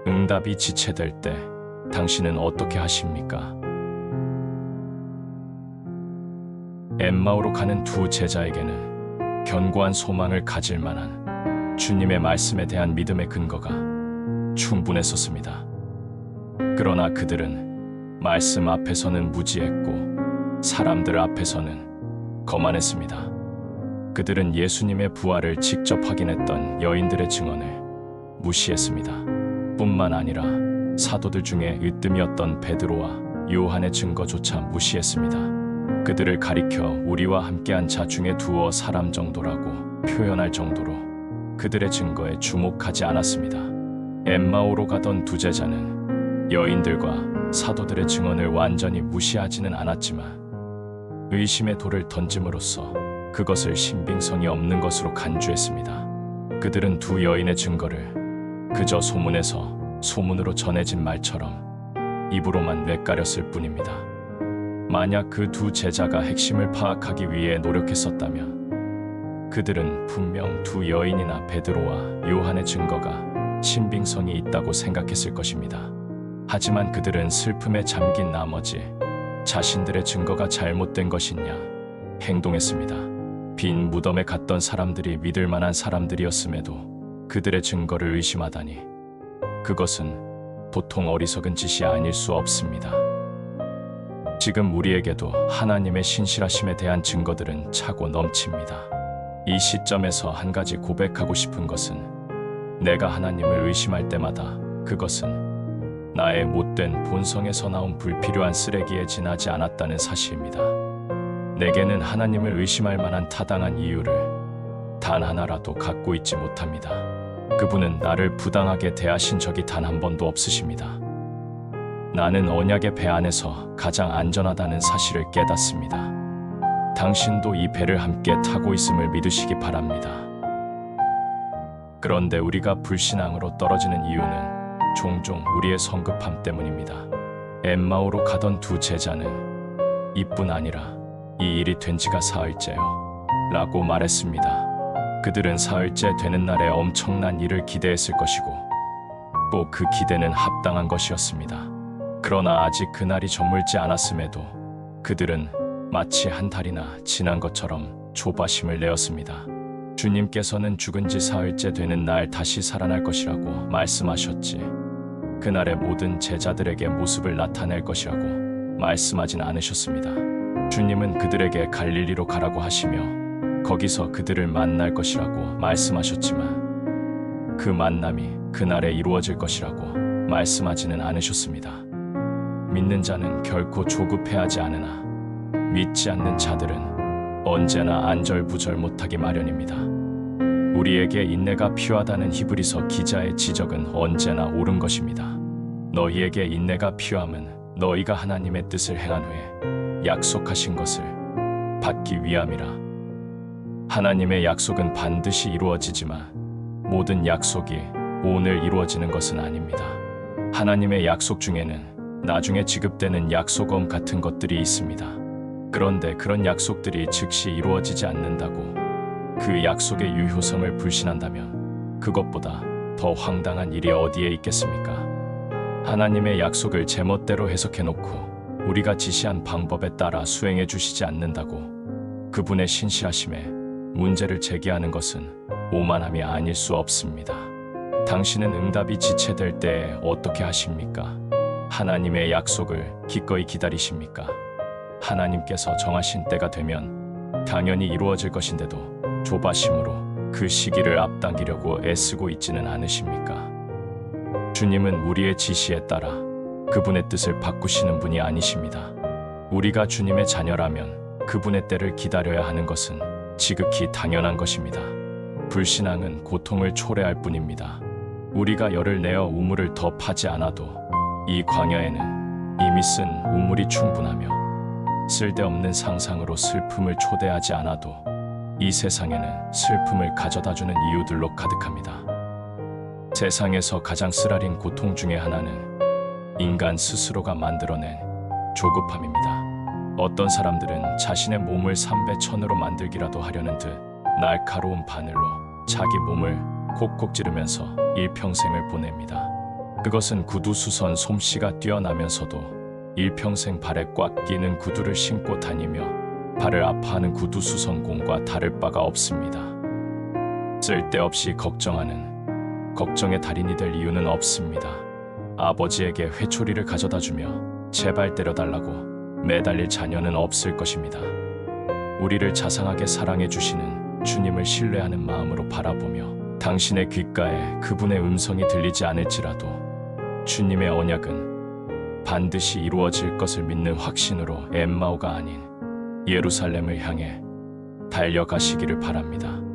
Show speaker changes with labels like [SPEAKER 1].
[SPEAKER 1] 응답이 지체될 때 당신은 어떻게 하십니까? 엠마오로 가는 두 제자에게는 견고한 소망을 가질 만한 주님의 말씀에 대한 믿음의 근거가 충분했었습니다. 그러나 그들은 말씀 앞에서는 무지했고 사람들 앞에서는 거만했습니다. 그들은 예수님의 부활을 직접 확인했던 여인들의 증언을 무시했습니다. 뿐만 아니라 사도들 중에 으뜸이었던 베드로와 요한의 증거조차 무시했습니다. 그들을 가리켜 우리와 함께한 자 중에 두어 사람 정도라고 표현할 정도로 그들의 증거에 주목하지 않았습니다. 엠마오로 가던 두 제자는 여인들과 사도들의 증언을 완전히 무시하지는 않았지만 의심의 돌을 던짐으로써 그것을 신빙성이 없는 것으로 간주했습니다. 그들은 두 여인의 증거를 그저 소문에서 소문으로 전해진 말처럼 입으로만 뇌까렸을 뿐입니다. 만약 그 두 제자가 핵심을 파악하기 위해 노력했었다면 그들은 분명 두 여인이나 베드로와 요한의 증거가 신빙성이 있다고 생각했을 것입니다. 하지만 그들은 슬픔에 잠긴 나머지 자신들의 증거가 잘못된 것이냐 행동했습니다. 빈 무덤에 갔던 사람들이 믿을 만한 사람들이었음에도 그들의 증거를 의심하다니 그것은 보통 어리석은 짓이 아닐 수 없습니다. 지금 우리에게도 하나님의 신실하심에 대한 증거들은 차고 넘칩니다. 이 시점에서 한 가지 고백하고 싶은 것은 내가 하나님을 의심할 때마다 그것은 나의 못된 본성에서 나온 불필요한 쓰레기에 지나지 않았다는 사실입니다. 내게는 하나님을 의심할 만한 타당한 이유를 단 하나라도 갖고 있지 못합니다. 그분은 나를 부당하게 대하신 적이 단 한 번도 없으십니다. 나는 언약의 배 안에서 가장 안전하다는 사실을 깨닫습니다. 당신도 이 배를 함께 타고 있음을 믿으시기 바랍니다. 그런데 우리가 불신앙으로 떨어지는 이유는 종종 우리의 성급함 때문입니다. 엠마오로 가던 두 제자는 이뿐 아니라 이 일이 된 지가 사흘째요 라고 말했습니다. 그들은 사흘째 되는 날에 엄청난 일을 기대했을 것이고 또 그 기대는 합당한 것이었습니다. 그러나 아직 그날이 저물지 않았음에도 그들은 마치 한 달이나 지난 것처럼 조바심을 내었습니다. 주님께서는 죽은 지 사흘째 되는 날 다시 살아날 것이라고 말씀하셨지 그날의 모든 제자들에게 모습을 나타낼 것이라고 말씀하진 않으셨습니다. 주님은 그들에게 갈릴리로 가라고 하시며 거기서 그들을 만날 것이라고 말씀하셨지만 그 만남이 그날에 이루어질 것이라고 말씀하지는 않으셨습니다. 믿는 자는 결코 조급해하지 않으나 믿지 않는 자들은 언제나 안절부절 못하기 마련입니다. 우리에게 인내가 필요하다는 히브리서 기자의 지적은 언제나 옳은 것입니다. 너희에게 인내가 필요함은 너희가 하나님의 뜻을 행한 후에 약속하신 것을 받기 위함이라. 하나님의 약속은 반드시 이루어지지만 모든 약속이 오늘 이루어지는 것은 아닙니다. 하나님의 약속 중에는 나중에 지급되는 약속음 같은 것들이 있습니다. 그런데 그런 약속들이 즉시 이루어지지 않는다고 그 약속의 유효성을 불신한다면 그것보다 더 황당한 일이 어디에 있겠습니까? 하나님의 약속을 제멋대로 해석해놓고 우리가 지시한 방법에 따라 수행해 주시지 않는다고 그분의 신실하심에 문제를 제기하는 것은 오만함이 아닐 수 없습니다. 당신은 응답이 지체될 때에 어떻게 하십니까? 하나님의 약속을 기꺼이 기다리십니까? 하나님께서 정하신 때가 되면 당연히 이루어질 것인데도 조바심으로 그 시기를 앞당기려고 애쓰고 있지는 않으십니까? 주님은 우리의 지시에 따라 그분의 뜻을 바꾸시는 분이 아니십니다. 우리가 주님의 자녀라면 그분의 때를 기다려야 하는 것은 지극히 당연한 것입니다. 불신앙은 고통을 초래할 뿐입니다. 우리가 열을 내어 우물을 더 파지 않아도 이 광야에는 이미 쓴 우물이 충분하며 쓸데없는 상상으로 슬픔을 초대하지 않아도 이 세상에는 슬픔을 가져다주는 이유들로 가득합니다. 세상에서 가장 쓰라린 고통 중에 하나는 인간 스스로가 만들어낸 조급함입니다. 어떤 사람들은 자신의 몸을 삼배천으로 만들기라도 하려는 듯 날카로운 바늘로 자기 몸을 콕콕 찌르면서 일평생을 보냅니다. 그것은 구두수선 솜씨가 뛰어나면서도 일평생 발에 꽉 끼는 구두를 신고 다니며 발을 아파하는 구두수선공과 다를 바가 없습니다. 쓸데없이 걱정하는 걱정의 달인이 될 이유는 없습니다. 아버지에게 회초리를 가져다주며 제발 때려달라고 매달릴 자녀는 없을 것입니다. 우리를 자상하게 사랑해 주시는 주님을 신뢰하는 마음으로 바라보며 당신의 귓가에 그분의 음성이 들리지 않을지라도 주님의 언약은 반드시 이루어질 것을 믿는 확신으로 엠마오가 아닌 예루살렘을 향해 달려가시기를 바랍니다.